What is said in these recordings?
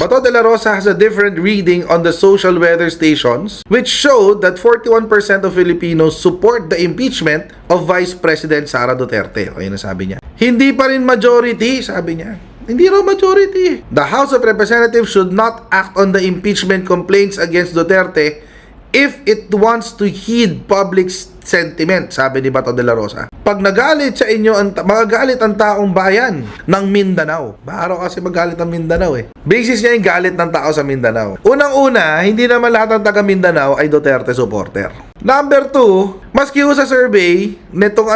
Bato de la Rosa has a different reading on the social weather stations, which showed that 41% of Filipinos support the impeachment of Vice President Sara Duterte. O yun ang sabi niya. Hindi pa rin majority, sabi niya. Hindi raw majority. The House of Representatives should not act on the impeachment complaints against Duterte if it wants to heed public sentiment, sabi ni Bato de la Rosa. Pag nagalit sa inyo, magagalit ang taong bayan ng Mindanao. Baro kasi magalit ang Mindanao eh. Basis niya yung galit ng tao sa Mindanao. Unang-una, hindi naman lahat ng taga Mindanao ay Duterte supporter. Number 2, maski sa survey netong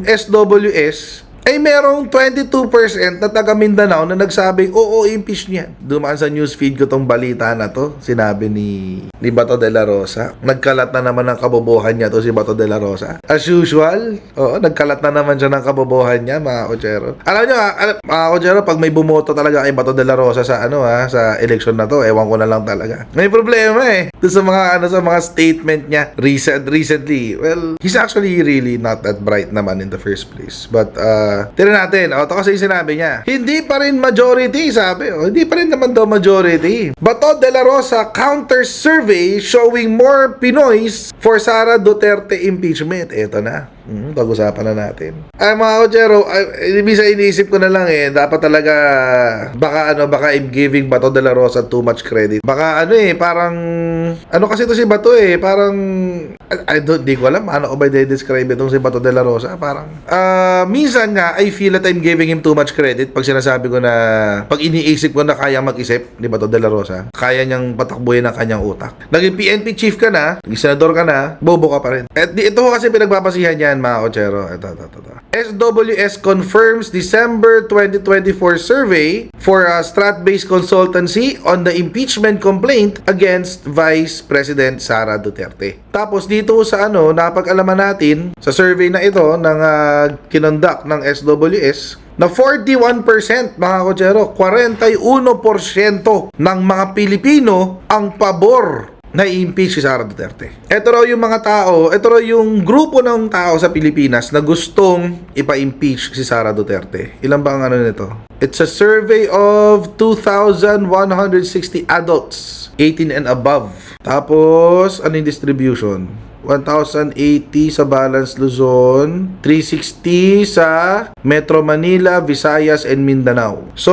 SWS, ay merong 22% na taga Mindanao na nagsabing oo, impeach niyan. Dumaan sa newsfeed ko tong balita na to, sinabi ni Bato de la Rosa. Nagkalat na naman ng kabobohan niya to si Bato de la Rosa. As usual, nagkalat na naman siya ng kabobohan niya, mga kotsero. Alam niyo, mga kotsero, pag may bumoto talaga kay Bato de la Rosa sa sa election na to, ewan ko na lang talaga. May problema eh. Doon sa mga statement niya recently. Well, he's actually really not that bright naman in the first place. But tira natin. Ito kasi yung sinabi niya. Hindi pa rin majority, sabi. Hindi pa rin naman daw majority. Bato de la Rosa counter survey showing more Pinoys for Sara Duterte impeachment. Ito na. Pag-usapan na natin. Ay, mga kotsero, iniisip ko na lang dapat talaga, baka I'm giving Bato de la Rosa too much credit. Baka parang, kasi ito si Bato parang, di ko alam, ko ba i-describe itong si Bato de la Rosa? Parang, minsan nga, I feel that I'm giving him too much credit pag sinasabi ko na, pag iniisip ko na kayang mag-isip ni Bato de la Rosa, kaya niyang patakbuhin ang kanyang utak. Naging PNP chief ka na, naging senador ka na, bobo ka pa rin. At ito kasi pinagbabasihan yan, mga kotsero. Ito. SWS confirms December 2024 survey for a Strat-based consultancy on the impeachment complaint against Vice President Sara Duterte. Tapos dito sa napag-alaman natin sa survey na ito ng kinonduct ng SWS, na 41%, mga kotsero, 41% ng mga Pilipino ang pabor na i-impeach si Sara Duterte. Ito raw yung mga tao, ito raw yung grupo ng tao sa Pilipinas na gustong ipa-impeach si Sara Duterte. Ilan ba ang nito? It's a survey of 2,160 adults, 18 and above. Tapos, yung distribution? 1,080 sa Balance Luzon, 360 sa Metro Manila, Visayas, and Mindanao. So,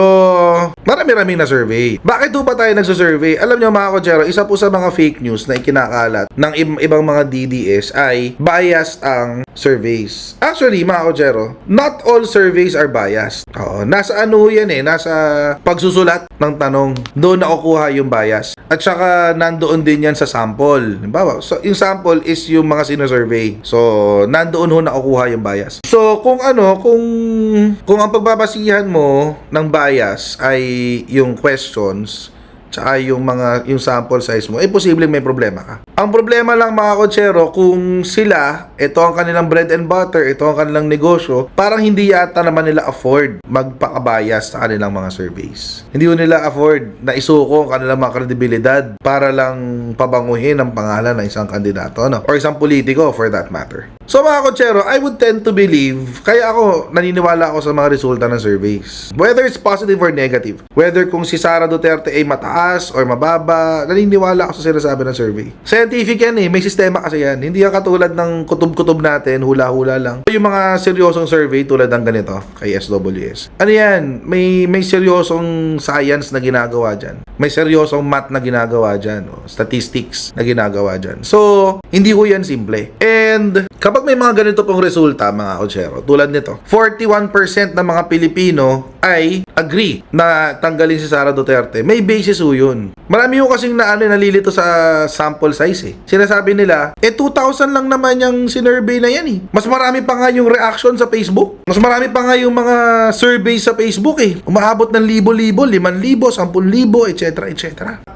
marami-rami na survey. Bakit po ba tayo nagsusurvey? Alam nyo, mga kotsero, isa po sa mga fake news na ikinakalat ng ibang mga DDS ay biased ang surveys. Actually, mga kotsero, not all surveys are biased. Nasa yan nasa pagsusulat ng tanong. Doon nakukuha yung bias. At saka, nandoon din yan sa sample. Diba? So, yung sample is yung mga sinusurvey. So, nandoon ho nakukuha yung bias. So, kung ang pagbabasihan mo ng bias ay yung questions, tsaka yung sample size mo, posibleng may problema ka. Ang problema lang, mga kotsero, kung sila, ito ang kanilang bread and butter, ito ang kanilang negosyo, parang hindi yata naman nila afford magpakabayas sa kanilang mga surveys. Hindi nila afford na isuko ang kanilang mga kredibilidad para lang pabanguhin ang pangalan ng isang kandidato, or isang politiko for that matter. So, mga kotsero, I would tend to believe, kaya ako naniniwala ako sa mga resulta ng surveys. Whether it's positive or negative, whether kung si Sara Duterte ay mataas or mababa, naniniwala ako sa sinasabi ng survey. Scientific yan may sistema kasi yan. Hindi yan katulad ng kutob-kutob natin, hula-hula lang. Yung mga seryosong survey tulad ng ganito kay SWS. Yan? May seryosong science na ginagawa dyan. May seryosong math na ginagawa dyan. Statistics na ginagawa dyan. So, hindi ko yan simple. And, kapag may mga ganito pong resulta, mga kotsero, tulad nito, 41% ng mga Pilipino ay agree na tanggalin si Sara Duterte. May basis yun. Marami yung kasing nalilito sa sample size Sinasabi nila, 2,000 lang naman yung sinurvey na yan Mas marami pa nga yung reaction sa Facebook. Mas marami pa nga yung mga survey sa Facebook Umaabot ng libo-libo, 5,000, 10,000, etc. etc.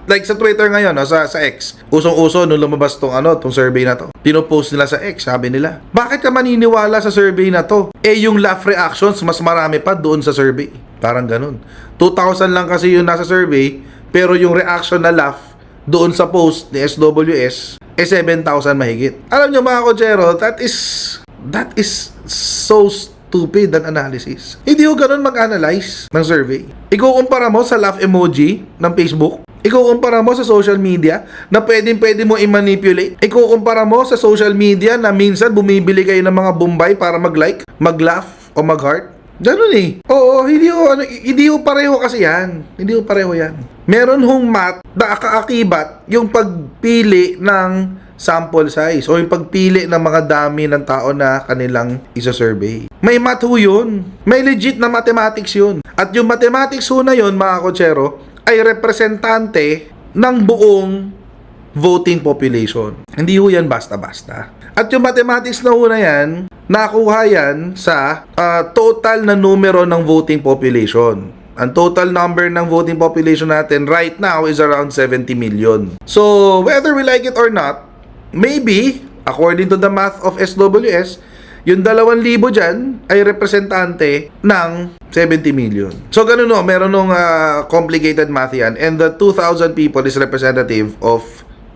Like sa Twitter ngayon, sa X. Usong-uso nung lumabas tong survey na to. Pinopost nila sa X, sabi nila, bakit ka maniniwala sa survey na to? Yung laugh reactions, mas marami pa doon sa survey. Parang ganun. 2,000 lang kasi yung nasa survey, pero yung reaction na laugh doon sa post ni SWS 7,000 mahigit. Alam nyo, mga kotsero, that is so stupid an analysis. Hindi ko ganun mag-analyze ng survey. Ikukumpara mo sa laugh emoji ng Facebook. Ikukumpara mo sa social media na pwede mo i-manipulate. Ikukumpara mo sa social media na minsan bumibili kayo ng mga Bombay para mag-like, mag-laugh, o mag-heart. Ganun eh. Oo, hindi ko pareho kasi yan. Hindi ko pareho yan. Meron hong math na kaakibat yung pagpili ng sample size o yung pagpili ng mga dami ng tao na kanilang isa-survey. May math ho yun. May legit na mathematics yun. At yung mathematics ho na yun, mga kotsero, ay representante ng buong voting population. Hindi ho yan basta-basta. At yung mathematics na ho na yan, nakuha yan sa total na numero ng voting population. Ang total number ng voting population natin right now is around 70 million. So, whether we like it or not, maybe, according to the math of SWS, yung 2,000 dyan ay representante ng 70 million. So, ganun no, meron nung complicated math yan. And the 2,000 people is representative of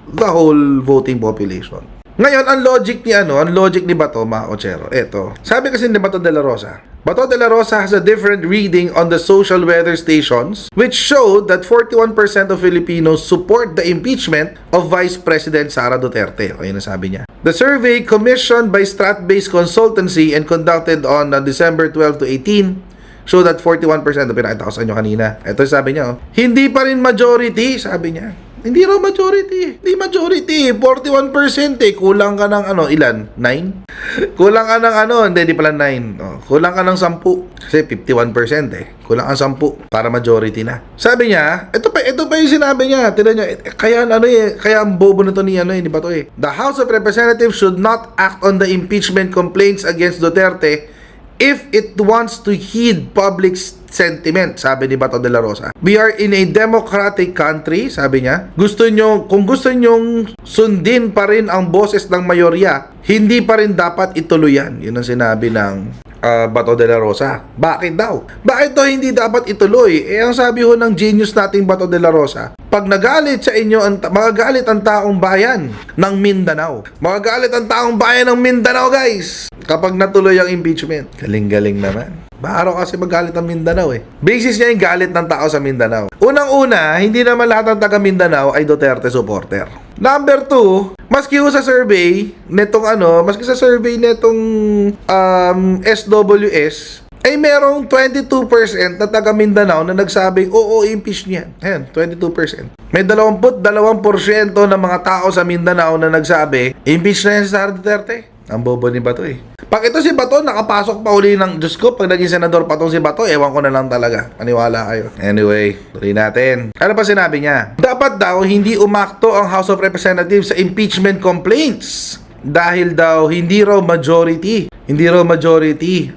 the whole voting population. Ngayon, ang logic ni Bato, mga kotsero, eto. Sabi kasi ni Bato de la Rosa has a different reading on the social weather stations which showed that 41% of Filipinos support the impeachment of Vice President Sara Duterte. O yun ang sabi niya. The survey commissioned by Strat-based consultancy and conducted on December 12 to 18 show that 41%, pinakita ko sa inyo kanina. Ito sabi niya, hindi pa rin majority, sabi niya. Hindi raw majority. Hindi majority. 41% eh. Kulang ka ng ilan? 9? Kulang ka ng hindi pala 9. Oh, kulang ka ng 10. Kasi 51% eh. Kulang ka 10 para majority na. Sabi niya, ito pa yung sinabi niya. Tignan niya, kaya ang bobo nito ni Bato eh. The House of Representatives should not act on the impeachment complaints against Duterte if it wants to heed public sentiment, sabi ni Bato de la Rosa. We are in a democratic country, sabi niya. Kung gusto nyong sundin pa rin ang boses ng mayorya, hindi pa rin dapat ituloy yan. Yun ang sinabi ng Bato de la Rosa. Bakit daw? Bakit daw hindi dapat ituloy? Ang sabi ho ng genius nating Bato de la Rosa, pag nagalit sa inyo, magagalit ang taong bayan ng Mindanao. Magagalit ang taong bayan ng Mindanao, guys, kapag natuloy ang impeachment. Galing-galing naman. Baro kasi magalit ang Mindanao eh. Basis niya yung galit ng tao sa Mindanao. Unang-una, hindi naman lahat ng taga Mindanao ay Duterte supporter. Number 2, maski sa survey netong SWS, ay merong 22% na taga Mindanao na nagsabing, oo, impeach niya. Ayan, 22%. May 22% ng mga tao sa Mindanao na nagsabi, impeach na yan si Sara Duterte. Ang bobo ni Bato eh. Pag ito si Bato, nakapasok pa uli ng Diyos ko, pag naging senador pa itong si Bato, ewan ko na lang talaga. Paniwala kayo. Anyway, tuloy natin. Ano pa sinabi niya? Dapat daw, hindi umakto ang House of Representatives sa impeachment complaints. Dahil daw, hindi raw majority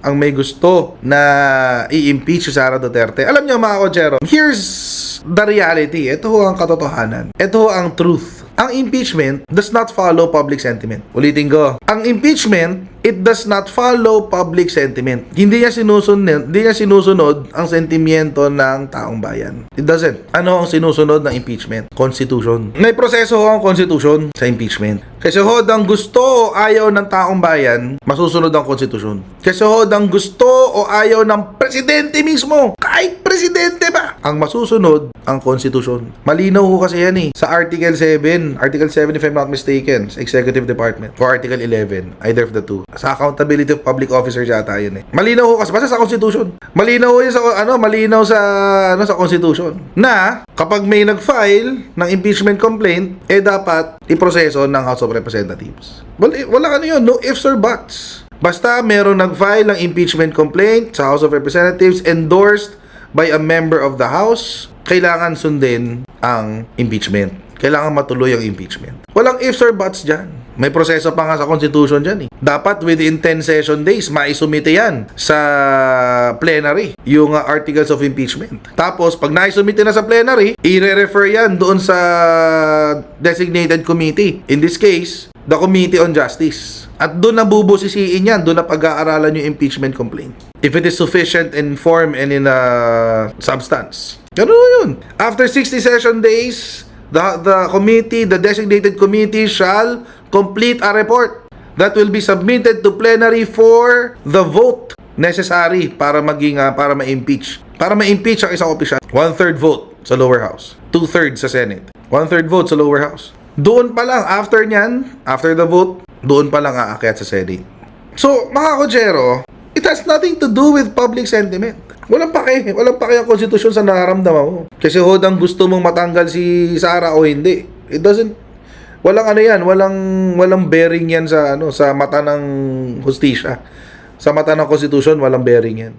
ang may gusto na i-impeach si Sara Duterte. Alam niyo mga kotsero, here's the reality. Ito ho ang katotohanan. Ito ho ang truth. Ang impeachment does not follow public sentiment. Ulitin ko. Ang impeachment, it does not follow public sentiment. Hindi niya sinusunod ang sentimiento ng taong bayan. It doesn't. Ano ang sinusunod ng impeachment? Constitution. May proseso ho ang constitution sa impeachment. Kasi ho, ang gusto o ayaw ng taong bayan, masusunod ang konstitusyon. Kasi ho, ang gusto o ayaw ng presidente mismo, kahit presidente ba, ang masusunod ang konstitusyon. Malinaw ho kasi yan eh. Sa Article 7 if I'm not mistaken, sa Executive Department, or Article 11, either of the two. Sa accountability of public officers yata yun eh. Malinaw ho kasi basta sa konstitusyon. Malinaw ho yun sa konstitusyon. Na kapag may nag-file ng impeachment complaint, dapat iproseso ng House of Representatives. Wala yun, no ifs or buts. Basta merong nag-file ng impeachment complaint sa House of Representatives endorsed by a member of the House, kailangan sundin ang impeachment. Kailangan matuloy ang impeachment. Walang ifs or buts dyan. May proseso pa nga sa Constitution dyan eh. Dapat within 10 session days, maisumite yan sa plenary, yung articles of impeachment. Tapos, pag naisumite na sa plenary, i-refer yan doon sa designated committee. In this case, the Committee on Justice. At doon na bubusisiin yan, doon na pag-aaralan yung impeachment complaint. If it is sufficient in form and in substance. Ganun yun. After 60 session days, the designated committee shall complete a report that will be submitted to plenary for the vote necessary para maging para ma-impeach. Para ma-impeach ang isang opisyal, 1/3 vote sa lower house, 2/3 sa Senate, 1/3 vote sa lower house. Doon pa lang, after nyan, after the vote, doon pa lang aakyat sa Senate. So, mga Kojero, it has nothing to do with public sentiment. Walang pake ang konstitusyon sa nararamdaman mo. Kasi hodang gusto mong matanggal si Sara o hindi. It doesn't, walang ano yan, walang bearing yan sa sa mata ng hustisya. Sa mata ng konstitusyon, walang bearing yan.